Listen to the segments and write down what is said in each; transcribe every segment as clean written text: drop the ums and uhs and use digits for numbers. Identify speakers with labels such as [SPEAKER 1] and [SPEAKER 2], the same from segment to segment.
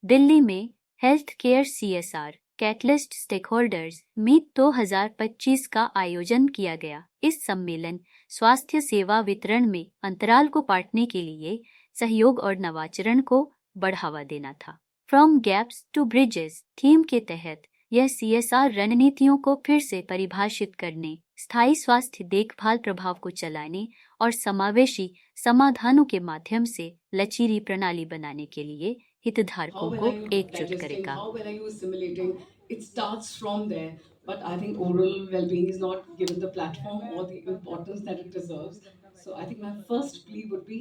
[SPEAKER 1] दिल्ली में health care CSR catalyst stakeholders meet 2025 का आयोजन किया गया। इस सम्मेलन स्वास्थ्य सेवा वितरण में अंतराल को पाटने के लिए सहयोग और नवाचारण को बढ़ावा देना था। From gaps to bridges theme के तहत यह CSR रणनीतियों को फिर से परिभाषित करने, स्थायी स्वास्थ्य देखभाल प्रभाव को चलाने और समावेशी समाधानों के माध्यम से लचीली प्रणाली बनाने के लिए हितधारकों को एकजुट करेगा।
[SPEAKER 2] How well are you assimilating? It starts from there. But I think oral well-being is not given the platform or the importance that it deserves. So I think my first plea would be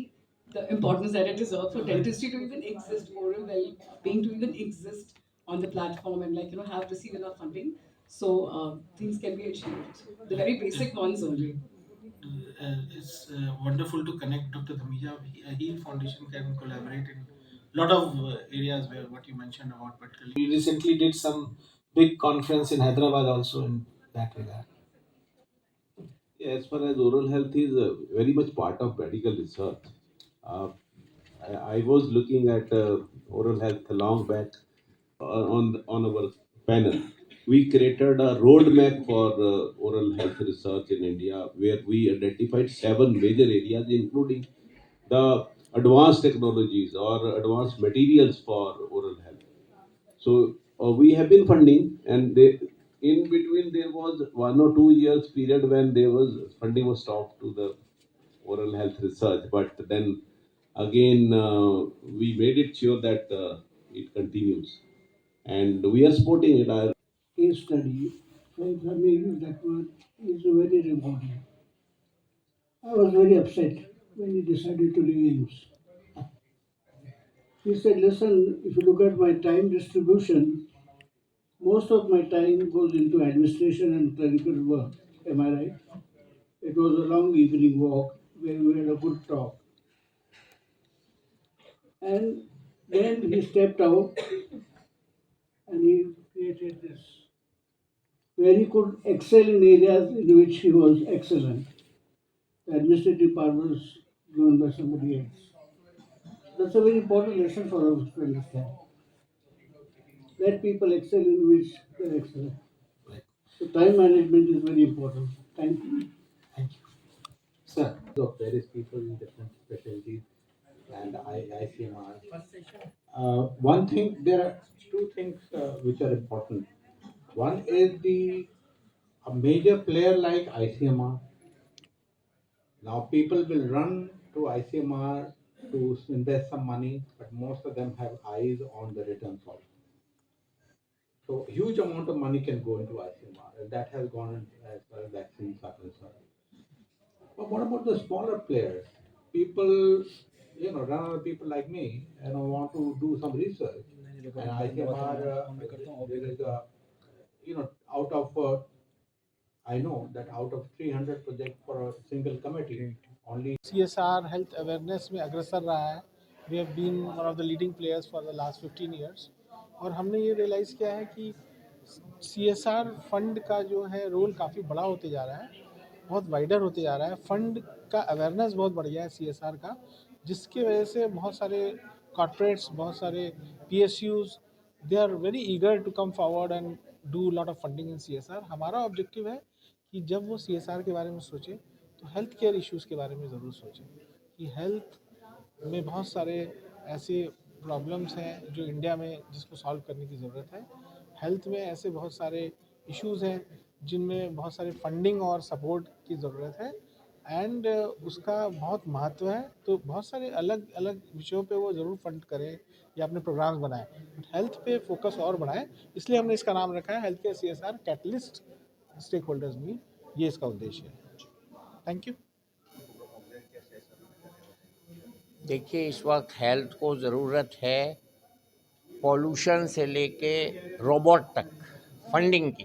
[SPEAKER 2] the importance that it deserves for dentistry to even exist, oral well-being to even exist on the platform and have receive enough funding. So things can be achieved. The very basic ones only.
[SPEAKER 3] It's wonderful to connect Dr. Dhamija. Heal Foundation can collaborate in a lot of areas where what you mentioned about, particularly. We recently did some big conference in Hyderabad also in that regard.
[SPEAKER 4] As far as oral health is very much part of medical research. Uh, I was looking at oral health long back on our panel. We created a roadmap for oral health research in India, where we identified 7 major areas, including the advanced technologies or advanced materials for oral health. So we have been funding, and in between there was 1 or 2 years period when there was funding was stopped to the oral health research. But then again, we made it sure that it continues, and we are supporting it.
[SPEAKER 5] Case study, if I may use that word, is very rewarding. I was very upset when he decided to leave AIMS. He said, listen, if you look at my time distribution, most of my time goes into administration and clerical work. Am I right? It was a long evening walk where we had a good talk. And then he stepped out and he created this, where he could excel in areas in which he was excellent. The administrative power was given by somebody else. That's a very important lesson for us to understand. Let people excel in which they're excellent. So time management is very important. Thank you.
[SPEAKER 3] Thank you.
[SPEAKER 6] Sir, of various people in different specialties and ICMR. One thing, there are two things which are important. One is a major player like ICMR. Now people will run to ICMR to invest some money, but most of them have eyes on the returns also. So huge amount of money can go into ICMR, and that has gone as far as vaccines are concerned. But what about the smaller players? People, run people like me, want to do some research. And ICMR, there is a, out of, I know that out of 300 projects for a single committee, only
[SPEAKER 3] CSR health awareness में अग्रसर रहा है. We have been one of the leading players for the last 15 years. और हमने ये realise किया है कि CSR फंड का जो है रोल काफ़ी बड़ा होते जा रहा है, बहुत वाइडर होते जा रहा है. फंड का अवेयरनेस बहुत बढ़ गया है CSR का, जिसकी वजह से बहुत सारे कॉर्पोरेट्स, बहुत सारे PSUs, they are very eager to come forward and do lot of funding in CSR. हमारा ऑब्जेक्टिव है कि जब वो CSR के बारे में सोचे तो हेल्थ केयर इश्यूज़ के बारे में ज़रूर सोचें कि हेल्थ में बहुत सारे ऐसे प्रॉब्लम्स हैं जो इंडिया में जिसको सॉल्व करने की ज़रूरत है. हेल्थ में ऐसे बहुत सारे इश्यूज़ हैं जिनमें बहुत सारे फंडिंग और सपोर्ट की ज़रूरत है, एंड उसका बहुत महत्व है. तो बहुत सारे अलग अलग विषयों पे वो ज़रूर फंड करें या अपने प्रोग्राम्स बनाएं, हेल्थ पे फोकस और बढ़ाएं. इसलिए हमने इसका नाम रखा है health care CSR catalyst stakeholders meet. ये इसका उद्देश्य है. Thank you.
[SPEAKER 7] देखिए, इस वक्त हेल्थ को ज़रूरत है पॉल्यूशन से लेके रोबोट तक फंडिंग की.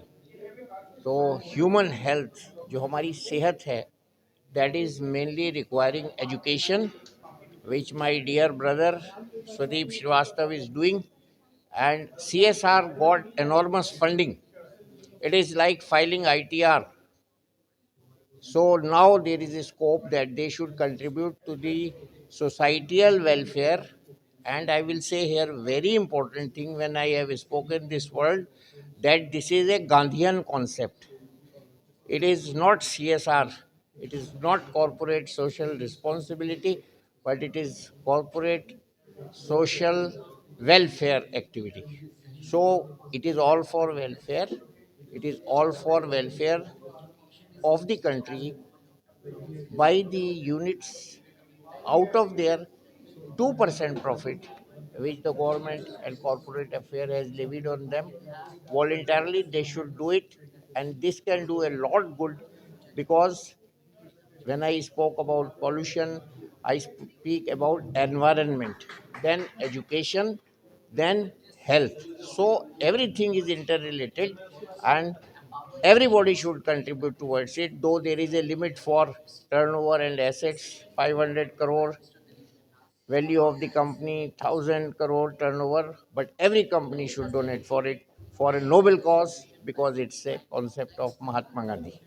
[SPEAKER 7] तो ह्यूमन हेल्थ जो हमारी सेहत है, that is mainly requiring education, which my dear brother Swadeep Srivastava is doing, and CSR got enormous funding. It is like filing ITR. So now there is a scope that they should contribute to the societal welfare And I will say here very important thing when I have spoken this word, that this is a Gandhian concept. It is not CSR, it is not corporate social responsibility, but it is corporate social welfare activity. So it is all for welfare. It is all for welfare of the country by the units out of their 2% profit which the government and corporate affair has levied on them. Voluntarily they should do it, and this can do a lot good, because when I spoke about pollution, I speak about environment, then education, then health. So everything is interrelated, and everybody should contribute towards it, though there is a limit for turnover and assets, 500 crore value of the company, 1000 crore turnover, but every company should donate for it, for a noble cause, because it's a concept of Mahatma Gandhi.